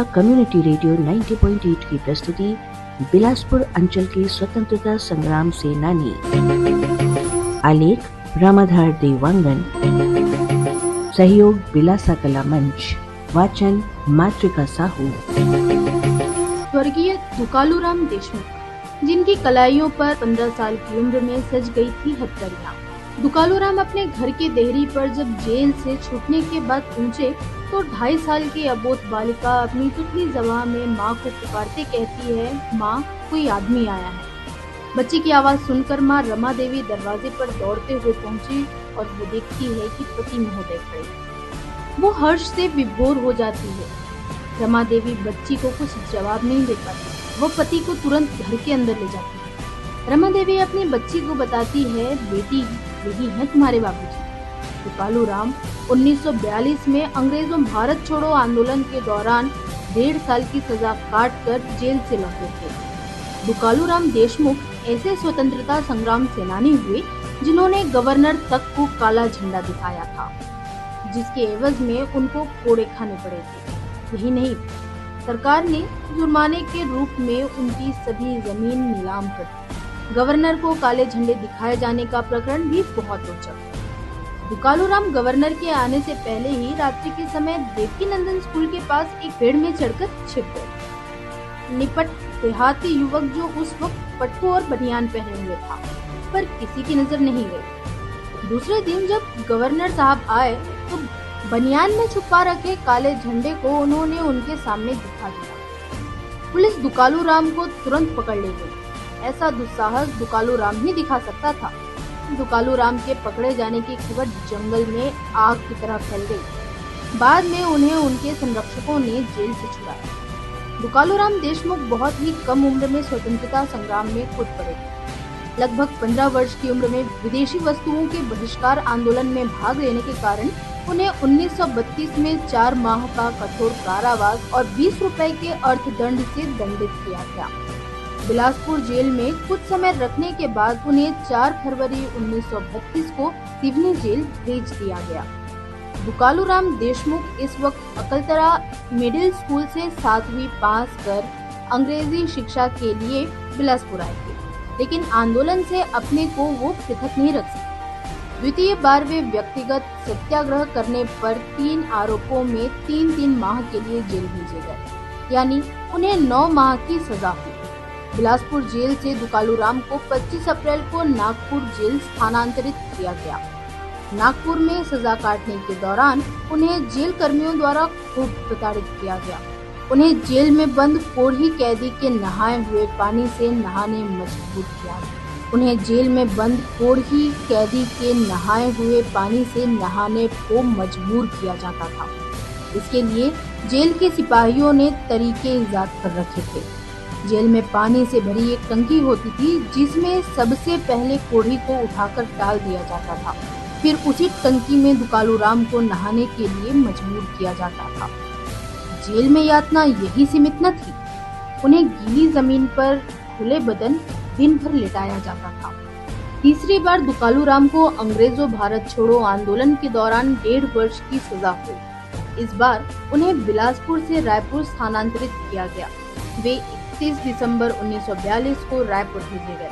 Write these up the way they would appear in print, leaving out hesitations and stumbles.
आपका community radio 90.8 की प्रस्तुति बिलासपुर अंचल के स्वतंत्रता संग्राम सेनानी। आलेख रामाधार देवांगन, सहयोग बिलासा कला मंच, वाचन मातृका साहू। स्वर्गीय दुकालूराम देशमुख, जिनकी कलाइयों पर 15 साल की उम्र में सज गई थी हथकड़ियां। दुकालूराम अपने घर के देहरी पर जब जेल से छूटने के बाद पहुंचे तो 2.5 साल की अबोध बालिका अपनी तुतली ज़बान में माँ को पुकारते कहती है, माँ कोई आदमी आया है। बच्ची की आवाज सुनकर माँ रमा देवी दरवाजे पर दौड़ते हुए पहुंची और वो देखती है कि पति महोदय खड़े। वो हर्ष से विभोर हो जाती है। रमा देवी बच्ची को कुछ जवाब नहीं दे पाती। वो पति को तुरंत घर के अंदर ले जाती है। रमा देवी अपनी बच्ची को बताती है, बेटी यही है तुम्हारे बाबूजी। दुकालूराम 1942 में अंग्रेजों भारत छोड़ो आंदोलन के दौरान 1.5 साल की सजा काट कर जेल से लौटे थे। दुकालूराम देशमुख ऐसे स्वतंत्रता संग्राम सेनानी हुए जिन्होंने गवर्नर तक को काला झंडा दिखाया था, जिसके एवज में उनको कोड़े खाने पड़े थे। यही नहीं, सरकार ने जुर्माने के रूप में उनकी सभी जमीन नीलाम कर दी। गवर्नर को काले झंडे दिखाए जाने का प्रकरण भी बहुत रोचक है। दुकालूराम गवर्नर के आने से पहले ही रात्रि के समय देवकीनंदन स्कूल के पास एक पेड़ में चढ़कर छिप गए। निपट देहाती युवक जो उस वक्त पट्टू और बनियान पहने हुए था, पर किसी की नजर नहीं गई। दूसरे दिन जब गवर्नर साहब आए तो बनियान में छुपा रखे काले झंडे को उन्होंने उनके सामने दिखा दिया। पुलिस दुकालूराम को तुरंत पकड़ ले गई। ऐसा दुस्साहस दुकालूराम ही दिखा सकता था। दुकालूराम के पकड़े जाने की खबर जंगल में आग की तरह फैल गई। बाद में उन्हें उनके संरक्षकों ने जेल से छुड़ाया। दुकालूराम देशमुख बहुत ही कम उम्र में स्वतंत्रता संग्राम में कूद पड़े थे। लगभग 15 वर्ष की उम्र में विदेशी वस्तुओं के बहिष्कार आंदोलन में भाग लेने के कारण उन्हें 1932 में 4 माह का कठोर कारावास और 20 रुपए के अर्थदंड से दंडित किया गया। बिलासपुर जेल में कुछ समय रखने के बाद उन्हें 4 फरवरी 1932 को सिवनी जेल भेज दिया गया। दुकालूराम देशमुख इस वक्त अकलतरा मिडिल स्कूल से 7वीं पास कर अंग्रेजी शिक्षा के लिए बिलासपुर आए थे, लेकिन आंदोलन से अपने को वो पृथक नहीं रख सके। द्वितीय बार वे व्यक्तिगत सत्याग्रह करने पर 3 आरोपों में 3-3 माह के लिए जेल भेजे गए, यानी उन्हें 9 माह की सजा हुई। बिलासपुर जेल से दुकालूराम को 25 अप्रैल को नागपुर जेल स्थानांतरित किया गया। नागपुर में सजा काटने के दौरान उन्हें जेल कर्मियों द्वारा खूब प्रताड़ित किया गया। उन्हें जेल में बंद कोढ़ी कैदी के नहाए हुए पानी से नहाने मजबूर किया गया। उन्हें जेल में बंद कोढ़ी कैदी के नहाए हुए पानी से नहाने को मजबूर किया जाता था। इसके लिए जेल के सिपाहियों ने तरीके ईजाद कर रखे थे। जेल में पानी से भरी एक टंकी होती थी, जिसमें सबसे पहले कोढ़ी को उठाकर डाल दिया जाता था। फिर उसी टंकी में दुकालूराम को नहाने के लिए मजबूर किया जाता था। जेल में यातना यही सीमित न थी, उन्हें गीली जमीन पर खुले बदन दिन भर लेटाया जाता था। तीसरी बार दुकालूराम को अंग्रेजों भारत छोड़ो आंदोलन के दौरान 1.5 वर्ष की सजा हुई। इस बार उन्हें बिलासपुर से रायपुर स्थानांतरित किया गया। वे 31 दिसंबर 1942 को रायपुर भेजे गए।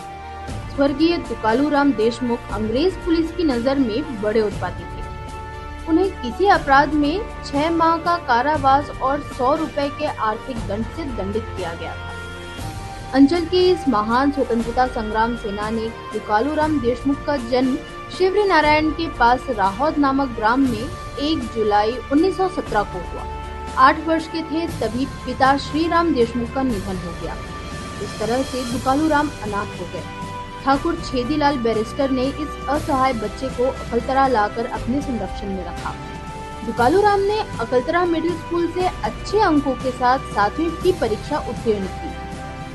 स्वर्गीय दुकालूराम देशमुख अंग्रेज पुलिस की नजर में बड़े उत्पाती थे। उन्हें किसी अपराध में 6 माह का कारावास और 100 रुपए के आर्थिक दंड से दंडित किया गया था। अंचल के इस महान स्वतंत्रता संग्राम सेनानी दुकालूराम देशमुख का जन्म शिवरी नारायण के पास राहौद नामक ग्राम में 1 जुलाई 1917 को हुआ। 8 वर्ष के थे तभी पिता श्रीराम देशमुख का निधन हो गया। इस तरह से दुकालूराम अनाथ हो गए। ठाकुर छेदीलाल बैरिस्टर ने इस असहाय बच्चे को अकलतरा लाकर अपने संरक्षण में रखा। दुकालूराम ने अकलतरा मिडिल स्कूल से अच्छे अंकों के साथ 7वीं की परीक्षा उत्तीर्ण की।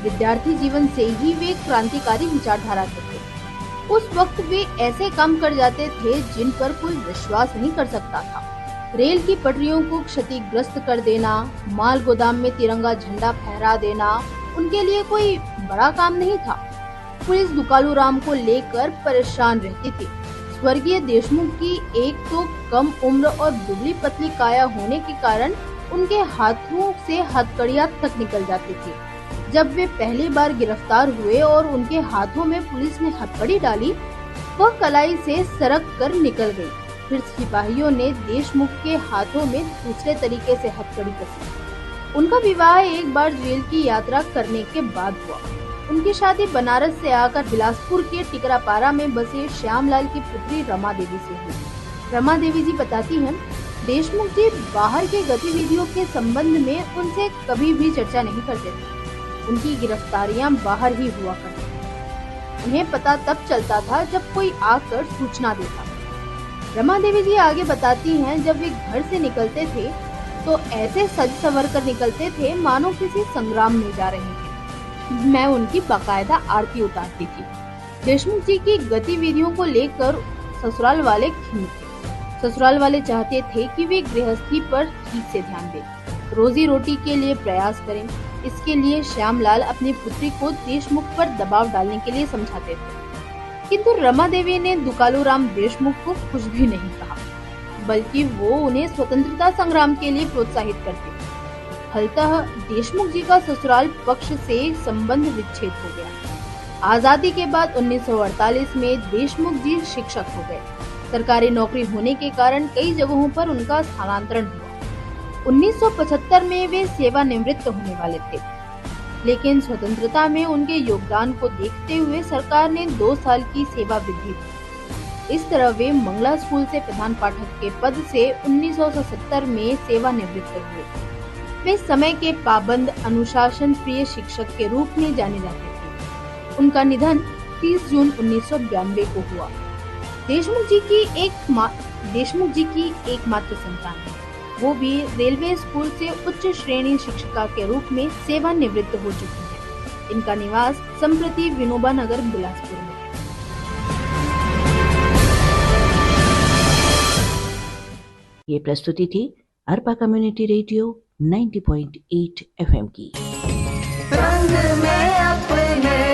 विद्यार्थी जीवन से ही वे क्रांतिकारी विचारधारा के थे। उस वक्त वे ऐसे काम कर जाते थे जिन पर कोई विश्वास नहीं कर सकता था। रेल की पटरियों को क्षतिग्रस्त कर देना, माल गोदाम में तिरंगा झंडा फहरा देना उनके लिए कोई बड़ा काम नहीं था। पुलिस दुकालूराम को लेकर परेशान रहती थी। स्वर्गीय देशमुख की एक तो कम उम्र और दुबली पतली काया होने के कारण उनके हाथों से हथकड़ियां तक निकल जाती थी। जब वे पहली बार गिरफ्तार हुए और उनके हाथों में पुलिस ने हथकड़ी डाली, वह कलाई से सरक कर निकल गई। फिर सिपाहियों ने देशमुख के हाथों में दूसरे तरीके से हथकड़ी कसी। उनका विवाह एक बार जेल की यात्रा करने के बाद हुआ। उनकी शादी बनारस से आकर बिलासपुर के टिकरापारा में बसे श्यामलाल की पुत्री रमा देवी से हुई। रमा देवी जी बताती हैं, देशमुख जी बाहर की गतिविधियों के संबंध में उनसे कभी भी चर्चा नहीं करते थे। उनकी गिरफ्तारियां बाहर ही हुआ करती थी। उन्हें पता तब चलता था जब कोई आकर सूचना देता। रमा देवी जी आगे बताती हैं, जब वे घर से निकलते थे तो ऐसे सज संवर कर निकलते थे मानो किसी संग्राम में जा रहे थे। मैं उनकी बाकायदा आरती उतारती थी। देशमुख जी की गतिविधियों को लेकर ससुराल वाले खिन्न थे। ससुराल वाले चाहते थे कि वे गृहस्थी पर ठीक से ध्यान दें, रोजी रोटी के लिए प्रयास करें। इसके लिए श्यामलाल अपनी पुत्री को देशमुख पर दबाव डालने के लिए समझाते थे, किंतु रमा देवी ने दुकालूराम देशमुख को कुछ भी नहीं कहा, बल्कि वो उन्हें स्वतंत्रता संग्राम के लिए प्रोत्साहित करते। फलतः देशमुख जी का ससुराल पक्ष से संबंध विच्छेद हो गया। आजादी के बाद 1948 में देशमुख जी शिक्षक हो गए। सरकारी नौकरी होने के कारण कई जगहों पर उनका स्थानांतरण हुआ। 1975 में वे सेवानिवृत्त होने वाले थे, लेकिन स्वतंत्रता में उनके योगदान को देखते हुए सरकार ने 2 साल की सेवा वृद्धि दी। इस तरह वे मंगला स्कूल से प्रधान पाठक के पद से 1970 में सेवानिवृत्त हुए। वे समय के पाबंद, अनुशासन प्रिय शिक्षक के रूप में जाने जाते थे। उनका निधन 30 जून 1992 को हुआ। देशमुख जी की एकमात्र संतान है। वो भी रेलवे स्कूल से उच्च श्रेणी शिक्षिका के रूप में सेवानिवृत्त हो चुकी हैं। इनका निवास संप्रति विनोबा नगर बिलासपुर में है। ये प्रस्तुति थी अरपा कम्युनिटी रेडियो 90.8 FM की। रंग में अपने